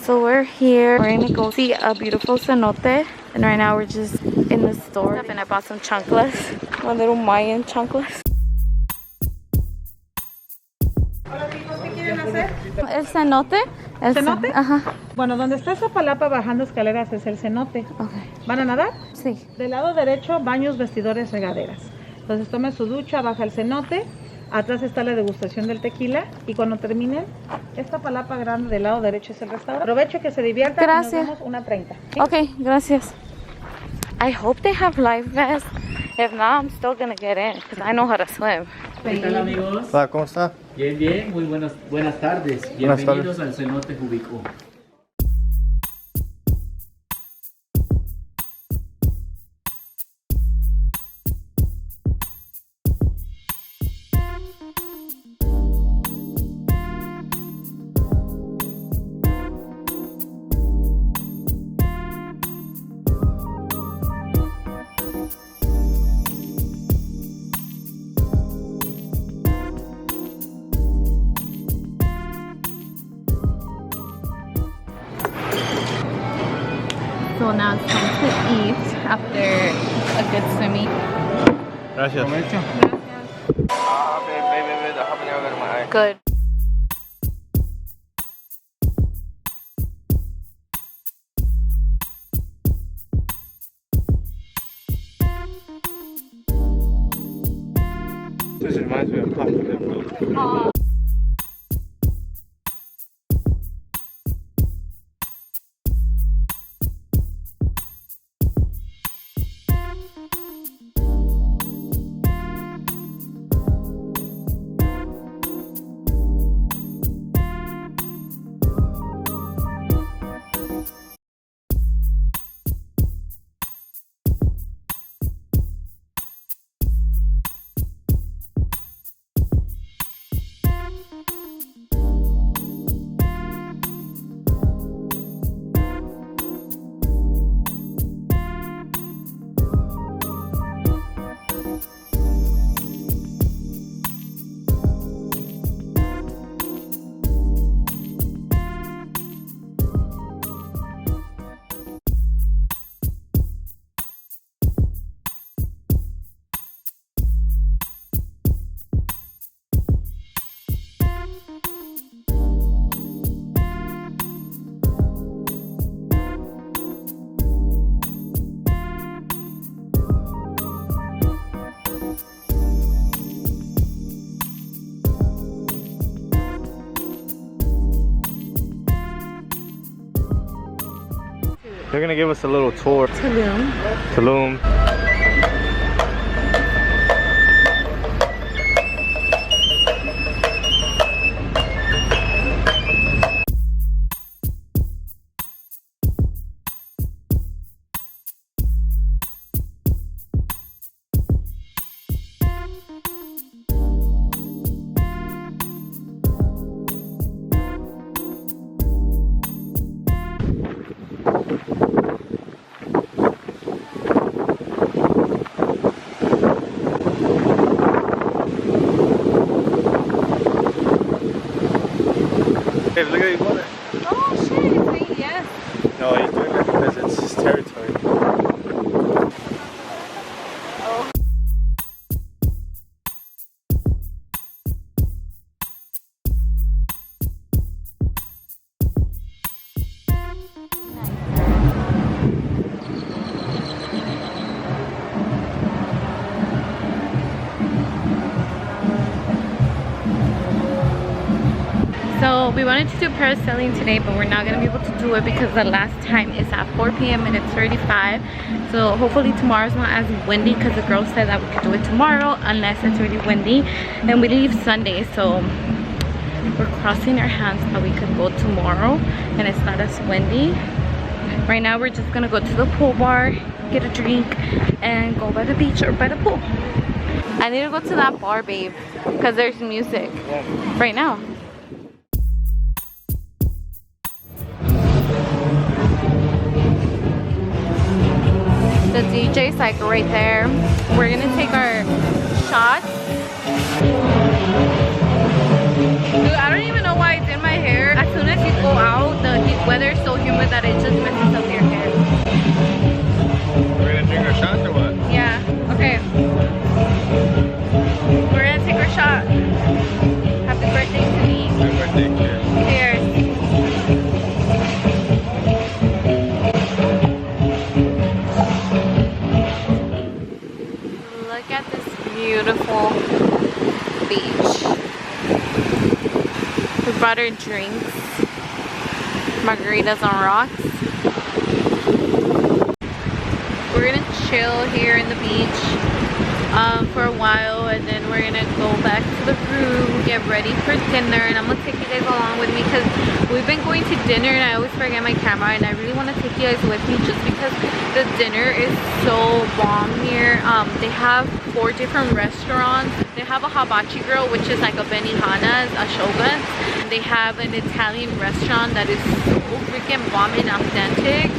So we're here. We're gonna go see a beautiful cenote. And right now we're just in the store. And I bought some chanclas. My little Mayan chanclas. ¿El cenote? ¿El cenote? Ajá. Bueno, donde está esa palapa bajando escaleras es el cenote. Okay. ¿Van a nadar? Sí. Del lado derecho, baños, vestidores, regaderas. Entonces tome su ducha, baja el cenote. Atrás está la degustación del tequila. Y cuando terminen, esta palapa grande del lado derecho es el restaurante. Aprovecho que se diviertan. Gracias. Y nos vemos 1:30. ¿Sí? Okay, gracias. I hope they have life vests. If not, I'm still gonna get in because I know how to swim. ¿Qué tal, amigos? Hola, ¿cómo está? Bien, bien, muy buenas tardes. Buenas Bienvenidos tardes. al cenote Jubico. So now it's time to eat after a good swimming. Gracias. Good. This reminds me of Papa. They're gonna give us a little tour. Tulum. Tulum. Hey, look at his mother. Oh shit, he's saying yes. No, he's doing that because it's his territory. So we wanted to do parasailing today, but we're not gonna be able to do it because the last time is at 4 p.m. and it's 35. So hopefully tomorrow's not as windy because the girls said that we could do it tomorrow unless it's really windy. And we leave Sunday, so we're crossing our hands that we could go tomorrow and it's not as windy. Right now we're just gonna go to the pool bar, get a drink, and go by the beach or by the pool. I need to go to that bar, babe, because there's music right now. The DJ's like right there. We're gonna take our shots. Dude, I don't even know why I did my hair. As soon as you go out, the heat weather brought her drinks, margaritas on rocks. We're gonna chill here in the beach for a while, and then we're gonna go back to the room, get ready for dinner, and I'm gonna take you guys along with me because we've been going to dinner and I always forget my camera, and I really want to take you guys with me just because the dinner is so bomb here. They have 4 different restaurants. They have a hibachi grill, which is like a Benihana's, a Shogun's. They have an Italian restaurant that is so freaking bomb and authentic.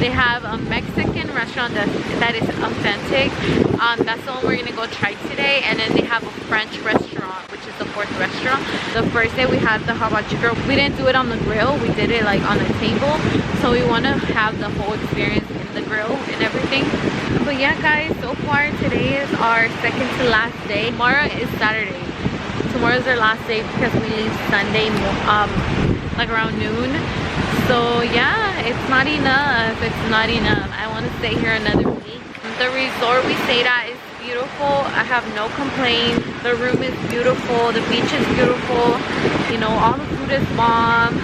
They have a Mexican restaurant that is authentic. That's the one we're gonna go try today. And then they have a French restaurant, which is the 4th restaurant. The first day we had the hibachi grill. We didn't do it on the grill. We did it like on a table. So we want to have the whole experience in the grill and everything. But yeah, guys, so far today is our second to last day. Tomorrow is Saturday. Tomorrow is our last day because we leave Sunday like around noon. So yeah, it's not enough. It's not enough. I want to stay here another week. The resort we stayed at is beautiful. I have no complaints. The room is beautiful. The beach is beautiful. You know, all the food is bomb.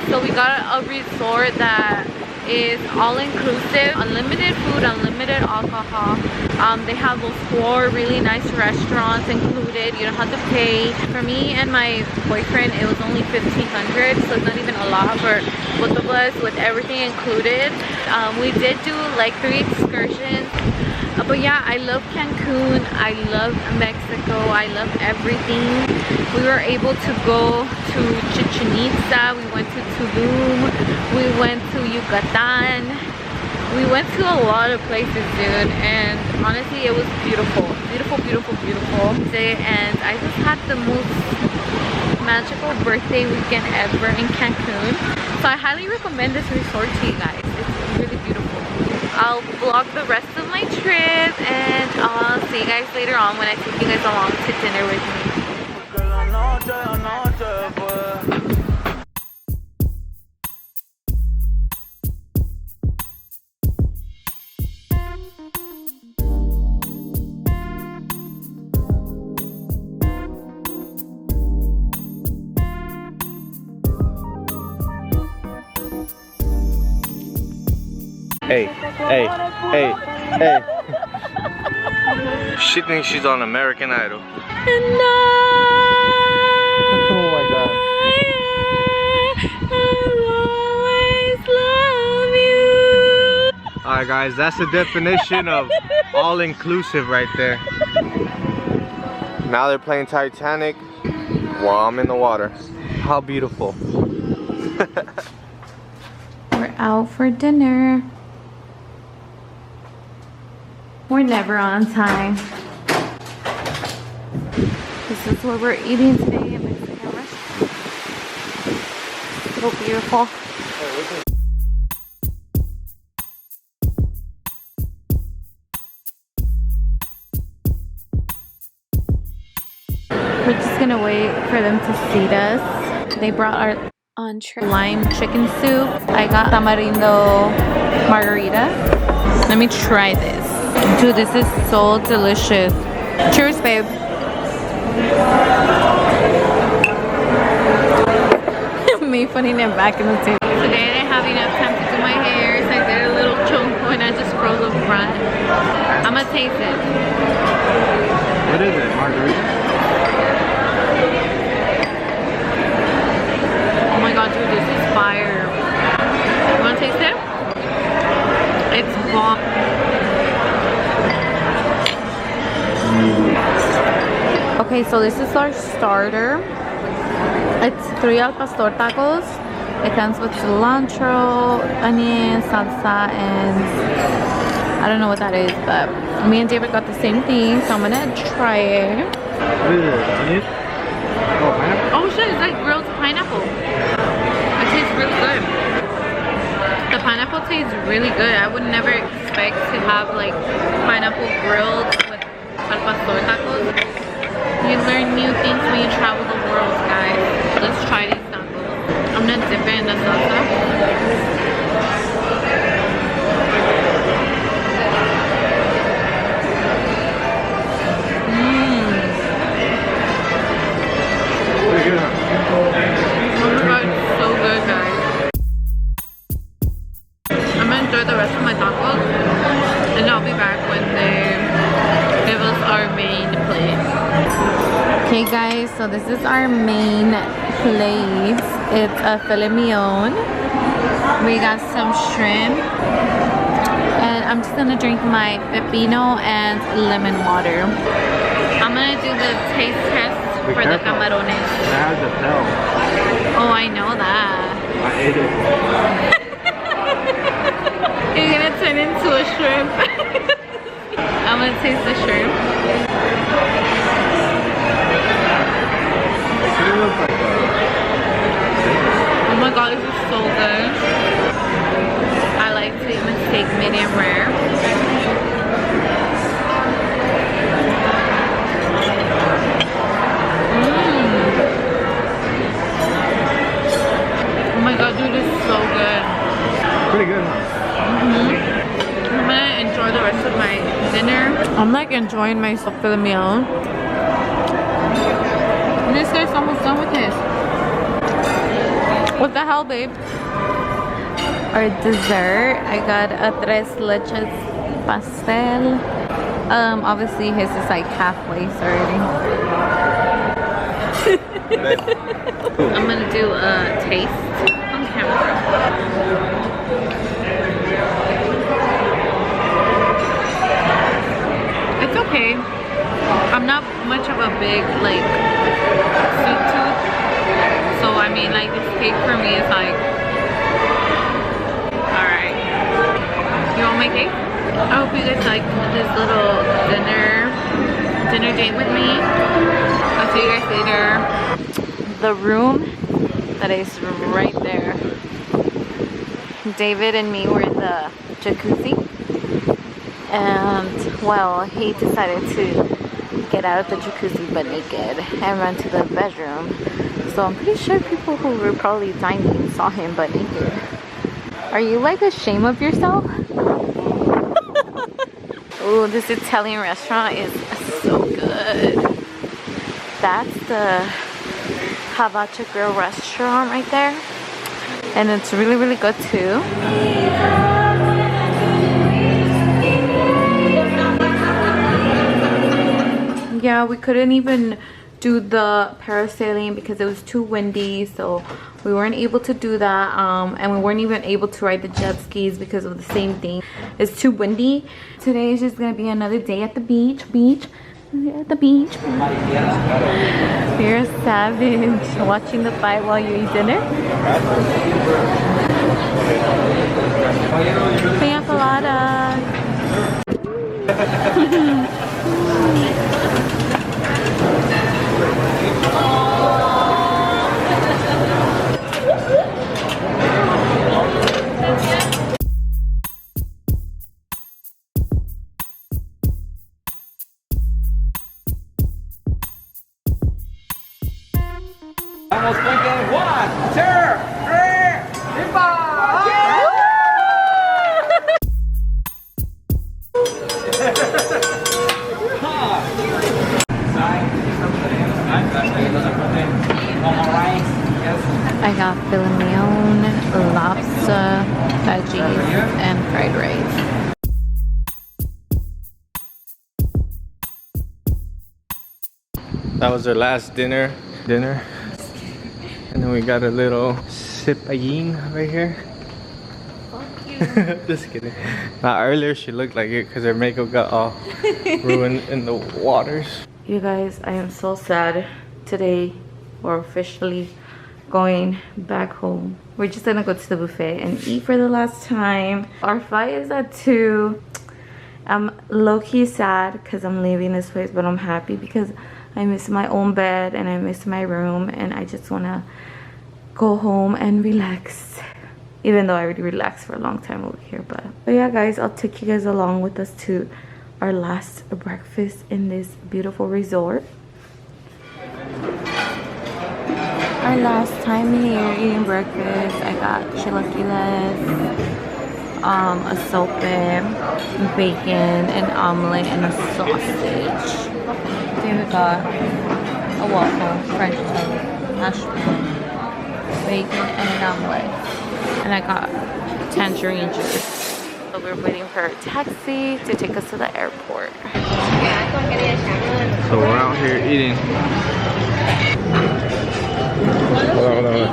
So we got a resort that is all-inclusive, unlimited food, unlimited alcohol. They have those 4 really nice restaurants included. You don't have to pay. For me and my boyfriend, it was only $1,500, so it's not even a lot for both of us with everything included. We did do like 3 excursions. But yeah, I love Cancun. I love Mexico. I love everything. We were able to go to Chichen Itza. We went to Tulum. We went to Yucatan. We went to a lot of places, dude. And honestly, it was beautiful. Beautiful, beautiful, beautiful. And I just had the most magical birthday weekend ever in Cancun. So I highly recommend this resort to you guys. It's really beautiful. I'll vlog the rest of my trip, and I'll see you guys later on when I take you guys along to dinner with me. Hey. She thinks she's on American Idol. Oh my god. Alright guys, that's the definition of all-inclusive right there. Now they're playing Titanic while I'm in the water. How beautiful. We're out for dinner. We're never on time. This is what we're eating today at Mexican restaurant. So beautiful. We're just gonna wait for them to seat us. They brought our entree, lime chicken soup. I got tamarindo margarita. Let me try this. Dude, this is so delicious. Cheers, babe. Me putting it back in the table. Today I didn't have enough time to do my hair, so I did a little chonko and I just froze the front. I'm gonna taste it. What is it, margarita? Oh my god, dude, this is fire. You wanna taste it? It's bomb. Okay, so this is our starter. It's 3 al pastor tacos. It comes with cilantro, onion, salsa, and I don't know what that is, but me and David got the same thing, so I'm gonna try it. What is it? Onion? Oh, pineapple? Oh shit, it's like grilled pineapple. It tastes really good. The pineapple tastes really good. I would never expect to have like pineapple grilled with al pastor tacos. You learn new things when you travel the world, guys. Let's try these tacos. I'm gonna dip it in the salsa. Pretty good, huh? this is our main place. It's a filet mignon. We got some shrimp. And I'm just gonna drink my pepino and lemon water. I'm gonna do the taste test for the camarones. It has a tail. Oh, I know that. I ate it. You're gonna turn into a shrimp. I'm gonna taste the shrimp. Oh my god, this is so good. I like to eat my steak medium rare. Oh my god, dude, this is so good. Pretty good, huh? I'm gonna enjoy the rest of my dinner. I'm like enjoying myself for the meal. This guy's almost done with this. What the hell, babe? Our dessert, I got a tres leches pastel. Obviously his is like halfway already. I'm gonna do a taste on camera. It's okay. I'm not much of a big like sweet tooth, so I mean like this cake for me is like alright. You want my cake? I hope you guys like this little dinner date with me. I'll see you guys later. The room that is right there. David and me were in the jacuzzi, and well, he decided to get out of the jacuzzi but naked and run to the bedroom. So I'm pretty sure people who were probably dining saw him but naked. Are you like ashamed of yourself? Oh, this Italian restaurant is so good. That's the Hibachi Grill restaurant right there, and it's really good too. Yeah, we couldn't even do the parasailing because it was too windy, so we weren't able to do that. And we weren't even able to ride the jet skis because of the same thing. It's too windy. Today is just gonna be another day at the beach. At the beach. You're a savage. Watching the fight while you eat dinner. Pina colada. Vamos, Puente. 1, 2, 3, ¡Viva! I got filet mignon, lobster, veggies, and fried rice. That was our last dinner. And then we got a little cipayine right here. Fuck you. Just kidding. Earlier she looked like it because her makeup got all ruined in the waters. You guys, I am so sad. Today we're officially going back home. We're just gonna go to the buffet and eat for the last time. Our flight is at 2. I'm low-key sad because I'm leaving this place, but I'm happy because I miss my own bed and I miss my room, and I just want to go home and relax, even though I already relaxed for a long time over here. But yeah guys, I'll take you guys along with us to our last breakfast in this beautiful resort. Our last time here eating breakfast, I got chilaquiles, a sope, bacon, an omelet, and a sausage. Then we got a waffle, French toast, mashed potatoes, bacon, and an omelet. And I got tangerine juice. So we're waiting for a taxi to take us to the airport. So we're out here eating Hold on.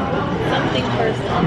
Something personal.